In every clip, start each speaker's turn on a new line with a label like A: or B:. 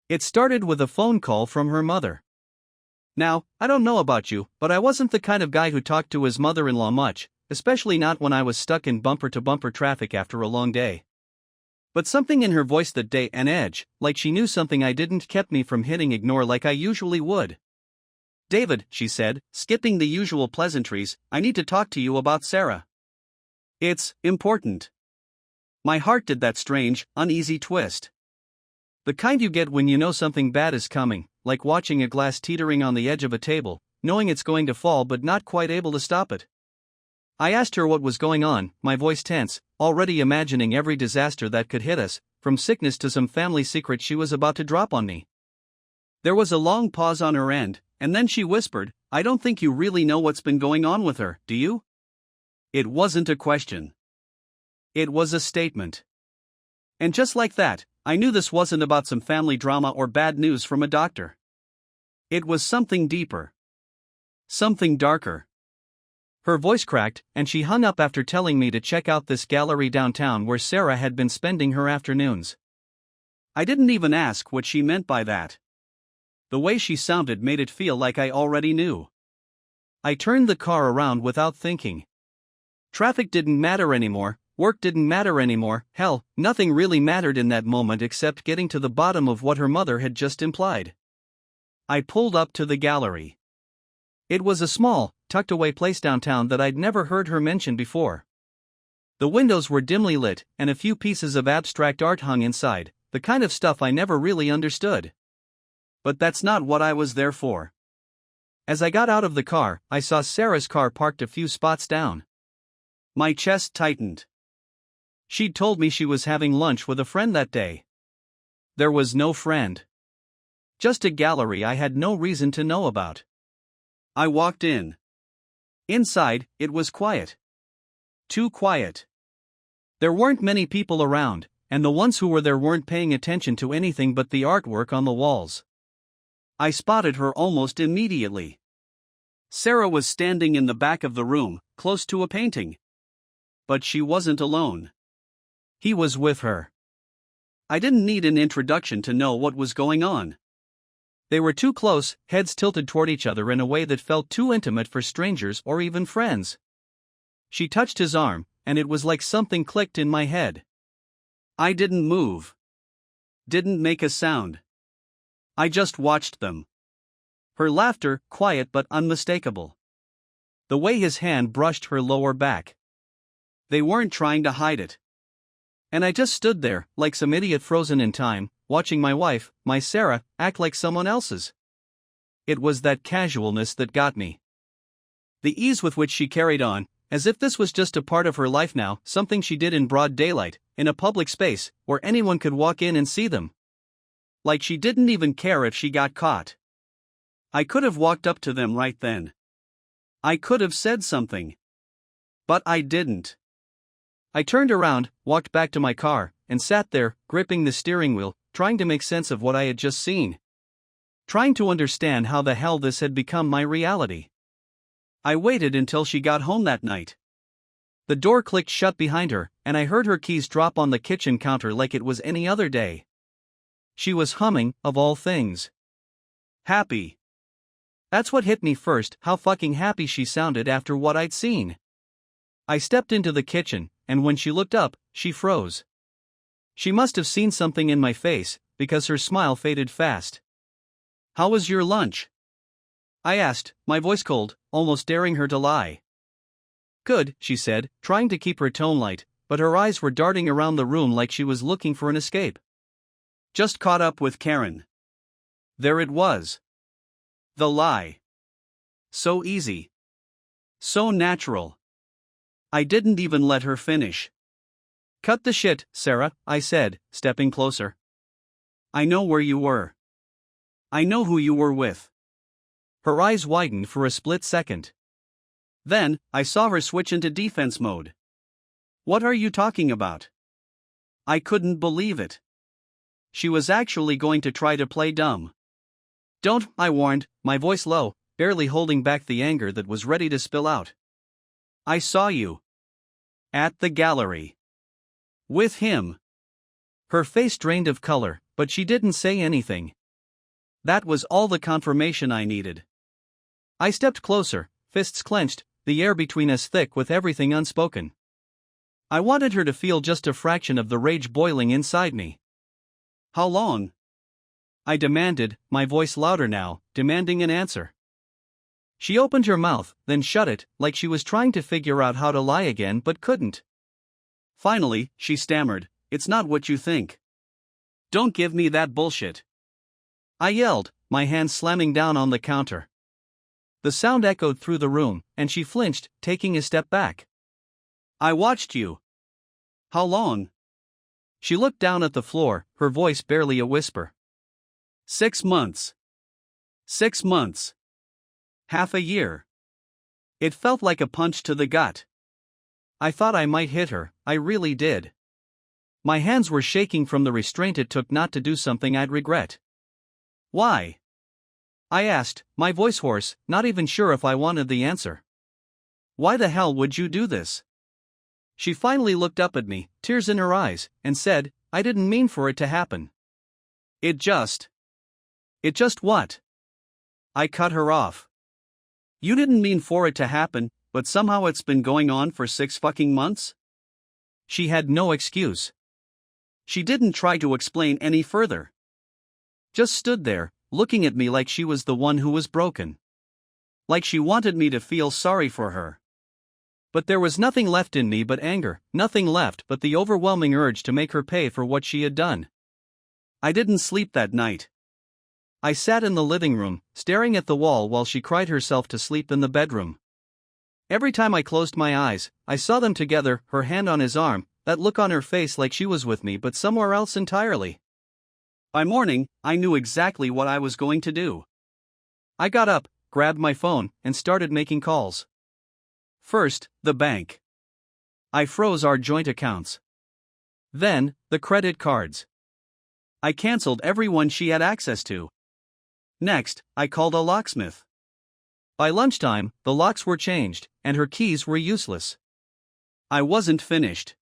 A: It started with a phone call from her mother. Now, I don't know about you, but I wasn't the kind of guy who talked to his mother-in-law much, especially not when I was stuck in bumper-to-bumper traffic after a long day. But something in her voice that day, an edge, like she knew something I didn't, kept me from hitting ignore like I usually would. "David," she said, skipping the usual pleasantries, "I need to talk to you about Sarah. It's important." My heart did that strange, uneasy twist. The kind you get when you know something bad is coming, like watching a glass teetering on the edge of a table, knowing it's going to fall but not quite able to stop it. I asked her what was going on, my voice tense, already imagining every disaster that could hit us, from sickness to some family secret she was about to drop on me. There was a long pause on her end, and then she whispered, "I don't think you really know what's been going on with her, do you?" It wasn't a question. It was a statement. And just like that, I knew this wasn't about some family drama or bad news from a doctor. It was something deeper. Something darker. Her voice cracked, and she hung up after telling me to check out this gallery downtown where Sarah had been spending her afternoons. I didn't even ask what she meant by that. The way she sounded made it feel like I already knew. I turned the car around without thinking. Traffic didn't matter anymore, work didn't matter anymore, hell, nothing really mattered in that moment except getting to the bottom of what her mother had just implied. I pulled up to the gallery. It was a small, tucked-away place downtown that I'd never heard her mention before. The windows were dimly lit, and a few pieces of abstract art hung inside, the kind of stuff I never really understood. But that's not what I was there for. As I got out of the car, I saw Sarah's car parked a few spots down. My chest tightened. She'd told me she was having lunch with a friend that day. There was no friend. Just a gallery I had no reason to know about. I walked in. Inside, it was quiet. Too quiet. There weren't many people around, and the ones who were there weren't paying attention to anything but the artwork on the walls. I spotted her almost immediately. Sarah was standing in the back of the room, close to a painting. But she wasn't alone. He was with her. I didn't need an introduction to know what was going on. They were too close, heads tilted toward each other in a way that felt too intimate for strangers or even friends. She touched his arm, and it was like something clicked in my head. I didn't move. Didn't make a sound. I just watched them. Her laughter, quiet but unmistakable. The way his hand brushed her lower back. They weren't trying to hide it. And I just stood there, like some idiot frozen in time, watching my wife, my Sarah, act like someone else's. It was that casualness that got me. The ease with which she carried on, as if this was just a part of her life now, something she did in broad daylight, in a public space, where anyone could walk in and see them. Like she didn't even care if she got caught. I could have walked up to them right then. I could have said something. But I didn't. I turned around, walked back to my car, and sat there, gripping the steering wheel, trying to make sense of what I had just seen. Trying to understand how the hell this had become my reality. I waited until she got home that night. The door clicked shut behind her, and I heard her keys drop on the kitchen counter like it was any other day. She was humming, of all things. Happy. That's what hit me first, how fucking happy she sounded after what I'd seen. I stepped into the kitchen, and when she looked up, she froze. She must have seen something in my face, because her smile faded fast. "How was your lunch?" I asked, my voice cold, almost daring her to lie. "Good," she said, trying to keep her tone light, but her eyes were darting around the room like she was looking for an escape. "Just caught up with Karen." There it was. The lie. So easy. So natural. I didn't even let her finish. "Cut the shit, Sarah," I said, stepping closer. "I know where you were. I know who you were with." Her eyes widened for a split second. Then, I saw her switch into defense mode. "What are you talking about?" I couldn't believe it. She was actually going to try to play dumb. "Don't," I warned, my voice low, barely holding back the anger that was ready to spill out. "I saw you. At the gallery. With him." Her face drained of color, but she didn't say anything. That was all the confirmation I needed. I stepped closer, fists clenched, the air between us thick with everything unspoken. I wanted her to feel just a fraction of the rage boiling inside me. How long? I demanded, my voice louder now, demanding an answer. She opened her mouth, then shut it, like she was trying to figure out how to lie again but couldn't. Finally, she stammered, "It's not what you think. Don't give me that bullshit." I yelled, my hand slamming down on the counter. The sound echoed through the room, and she flinched, taking a step back. "I watched you." "How long?" She looked down at the floor, her voice barely a whisper. 6 months. 6 months. Half a year. It felt like a punch to the gut. I thought I might hit her, I really did. My hands were shaking from the restraint it took not to do something I'd regret. "Why?" I asked, my voice hoarse, not even sure if I wanted the answer. "Why the hell would you do this?" She finally looked up at me, tears in her eyes, and said, "I didn't mean for it to happen. It just what?" I cut her off. "You didn't mean for it to happen, but somehow it's been going on for 6 fucking months?" She had no excuse. She didn't try to explain any further. Just stood there, looking at me like she was the one who was broken. Like she wanted me to feel sorry for her. But there was nothing left in me but anger, nothing left but the overwhelming urge to make her pay for what she had done. I didn't sleep that night. I sat in the living room, staring at the wall while she cried herself to sleep in the bedroom. Every time I closed my eyes, I saw them together, her hand on his arm, that look on her face like she was with me but somewhere else entirely. By morning, I knew exactly what I was going to do. I got up, grabbed my phone, and started making calls. First, the bank. I froze our joint accounts. Then, the credit cards. I canceled everyone she had access to. Next, I called a locksmith. By lunchtime, the locks were changed, and her keys were useless. I wasn't finished.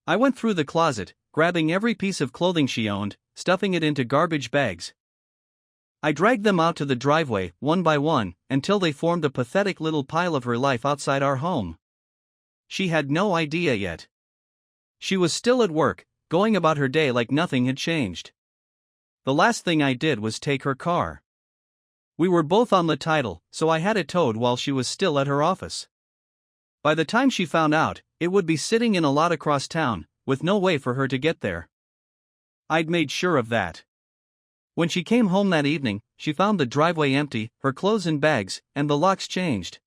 A: I went through the closet, grabbing every piece of clothing she owned, stuffing it into garbage bags. I dragged them out to the driveway, one by one, until they formed a pathetic little pile of her life outside our home. She had no idea yet. She was still at work, going about her day like nothing had changed. The last thing I did was take her car. We were both on the title, so I had it towed while she was still at her office. By the time she found out, it would be sitting in a lot across town, with no way for her to get there. I'd made sure of that. When she came home that evening, she found the driveway empty, her clothes in bags, and the locks changed.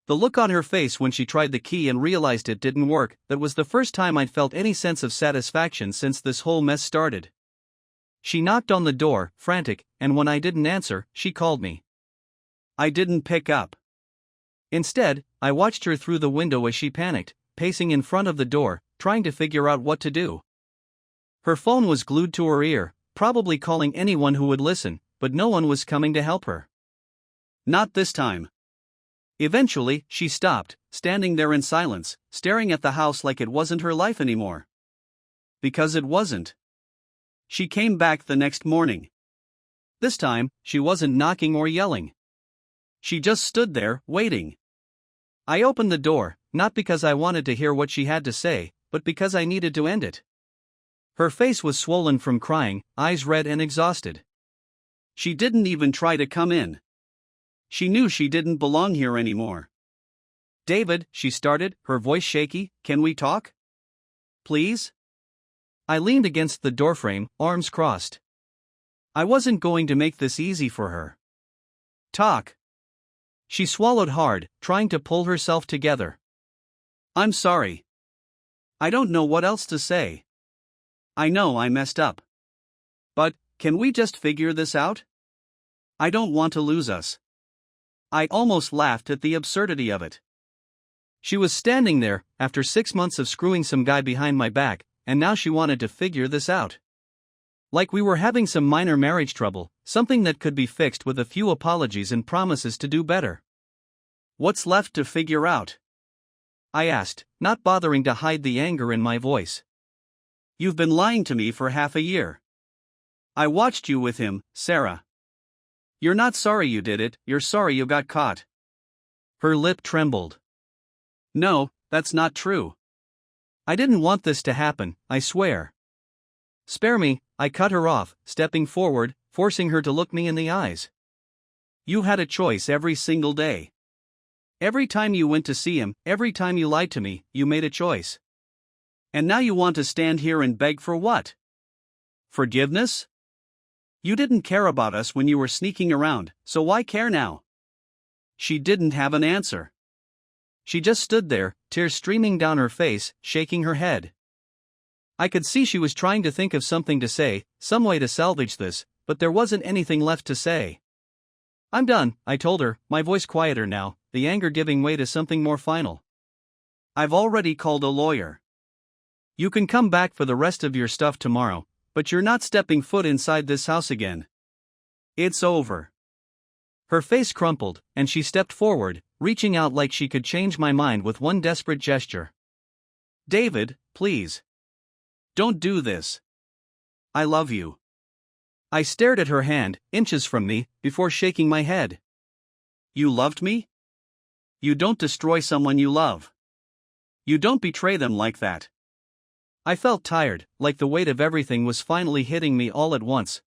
A: The look on her face when she tried the key and realized it didn't work, that was the first time I'd felt any sense of satisfaction since this whole mess started. She knocked on the door, frantic, and when I didn't answer, she called me. I didn't pick up. Instead, I watched her through the window as she panicked, pacing in front of the door, trying to figure out what to do. Her phone was glued to her ear, probably calling anyone who would listen, but no one was coming to help her. Not this time. Eventually, she stopped, standing there in silence, staring at the house like it wasn't her life anymore. Because it wasn't. She came back the next morning. This time, she wasn't knocking or yelling. She just stood there, waiting. I opened the door, not because I wanted to hear what she had to say, but because I needed to end it. Her face was swollen from crying, eyes red and exhausted. She didn't even try to come in. She knew she didn't belong here anymore. "David," she started, her voice shaky, "can we talk? Please?" I leaned against the doorframe, arms crossed. I wasn't going to make this easy for her. "Talk." She swallowed hard, trying to pull herself together. "I'm sorry. I don't know what else to say. I know I messed up. But, can we just figure this out? I don't want to lose us." I almost laughed at the absurdity of it. She was standing there, after 6 months of screwing some guy behind my back, and now she wanted to figure this out. Like we were having some minor marriage trouble, something that could be fixed with a few apologies and promises to do better. "What's left to figure out?" I asked, not bothering to hide the anger in my voice. "You've been lying to me for half a year. I watched you with him, Sarah. You're not sorry you did it, you're sorry you got caught. Her lip trembled. No, that's not true. I didn't want this to happen, I swear. Spare me, I cut her off, stepping forward, forcing her to look me in the eyes. You had a choice every single day. Every time you went to see him, every time you lied to me, you made a choice. And now you want to stand here and beg for what? Forgiveness? You didn't care about us when you were sneaking around, so why care now? She didn't have an answer. She just stood there, tears streaming down her face, shaking her head. I could see she was trying to think of something to say, some way to salvage this, but there wasn't anything left to say. I'm done, I told her, my voice quieter now, the anger giving way to something more final. I've already called a lawyer. You can come back for the rest of your stuff tomorrow, but you're not stepping foot inside this house again. It's over. Her face crumpled, and she stepped forward, reaching out like she could change my mind with one desperate gesture. David, please. Don't do this. I love you. I stared at her hand, inches from me, before shaking my head. You loved me? You don't destroy someone you love. You don't betray them like that. I felt tired, like the weight of everything was finally hitting me all at once.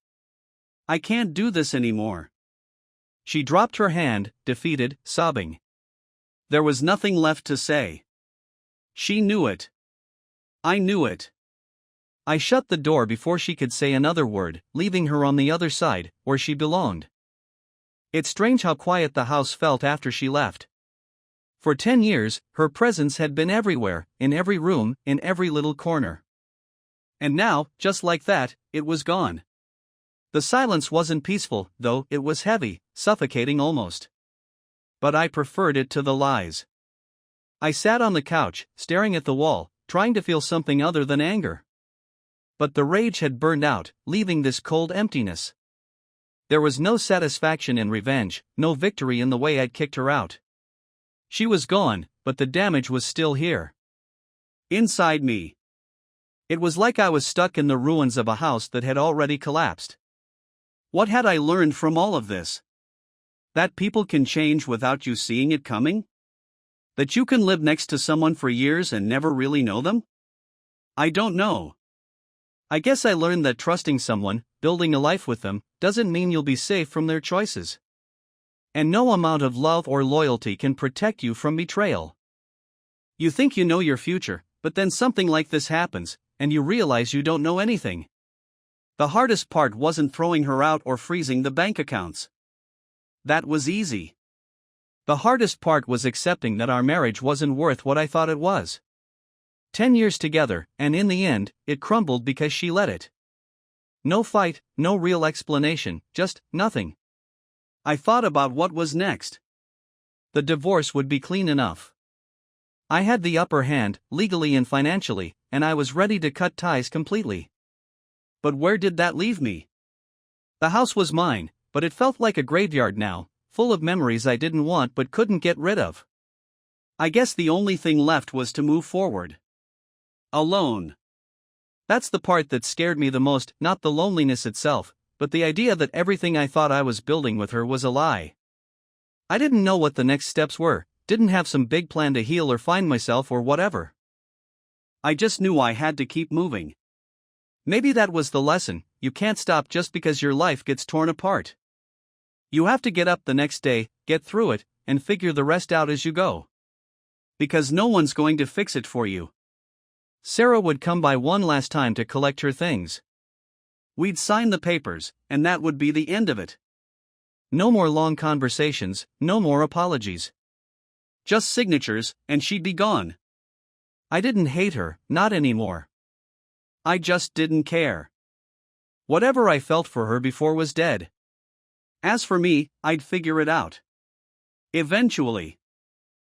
A: I can't do this anymore. She dropped her hand, defeated, sobbing. There was nothing left to say. She knew it. I knew it. I shut the door before she could say another word, leaving her on the other side, where she belonged. It's strange how quiet the house felt after she left. For 10 years, her presence had been everywhere, in every room, in every little corner. And now, just like that, it was gone. The silence wasn't peaceful, though, it was heavy, suffocating almost. But I preferred it to the lies. I sat on the couch, staring at the wall, trying to feel something other than anger. But the rage had burned out, leaving this cold emptiness. There was no satisfaction in revenge, no victory in the way I'd kicked her out. She was gone, but the damage was still here. Inside me. It was like I was stuck in the ruins of a house that had already collapsed. What had I learned from all of this? That people can change without you seeing it coming? That you can live next to someone for years and never really know them? I don't know. I guess I learned that trusting someone, building a life with them, doesn't mean you'll be safe from their choices. And no amount of love or loyalty can protect you from betrayal. You think you know your future, but then something like this happens, and you realize you don't know anything. The hardest part wasn't throwing her out or freezing the bank accounts. That was easy. The hardest part was accepting that our marriage wasn't worth what I thought it was. 10 years together, and in the end, it crumbled because she let it. No fight, no real explanation, just nothing. I thought about what was next. The divorce would be clean enough. I had the upper hand, legally and financially, and I was ready to cut ties completely. But where did that leave me? The house was mine, but it felt like a graveyard now, full of memories I didn't want but couldn't get rid of. I guess the only thing left was to move forward. Alone. That's the part that scared me the most, not the loneliness itself, but the idea that everything I thought I was building with her was a lie. I didn't know what the next steps were, didn't have some big plan to heal or find myself or whatever. I just knew I had to keep moving. Maybe that was the lesson, you can't stop just because your life gets torn apart. You have to get up the next day, get through it, and figure the rest out as you go. Because no one's going to fix it for you. Sarah would come by one last time to collect her things. We'd sign the papers, and that would be the end of it. No more long conversations, no more apologies. Just signatures, and she'd be gone. I didn't hate her, not anymore. I just didn't care. Whatever I felt for her before was dead. As for me, I'd figure it out. Eventually.